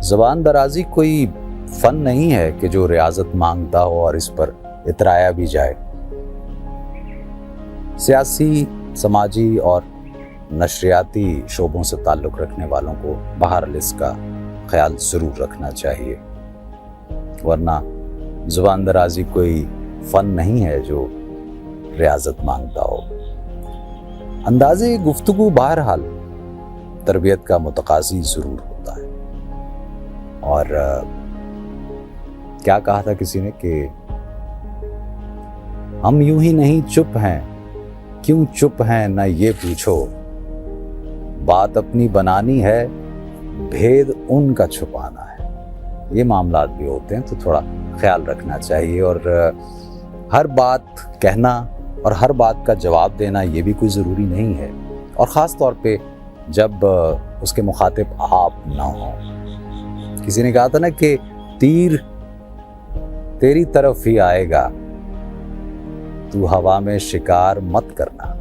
زبان درازی کوئی فن نہیں ہے کہ جو ریاضت مانگتا ہو اور اس پر اترایا بھی جائے۔ سیاسی، سماجی اور نشریاتی شعبوں سے تعلق رکھنے والوں کو بہرحال اس کا خیال ضرور رکھنا چاہیے، ورنہ زبان درازی کوئی فن نہیں ہے جو ریاضت مانگتا ہو۔ انداز گفتگو بہرحال تربیت کا متقاضی ضرور ہوتا ہے۔ اور کیا کہا تھا کسی نے کہ ہم یوں ہی نہیں چپ ہیں، کیوں چپ ہیں نہ یہ پوچھو، بات اپنی بنانی ہے، بھید ان کا چھپانا ہے۔ یہ معاملات بھی ہوتے ہیں تو تھوڑا خیال رکھنا چاہیے، اور ہر بات کہنا اور ہر بات کا جواب دینا یہ بھی کوئی ضروری نہیں ہے، اور خاص طور پہ جب اس کے مخاطب آپ نہ ہوں۔ کسی نے کہا تھا نا کہ تیر تیری طرف ہی آئے گا، تو ہوا میں شکار مت کرنا۔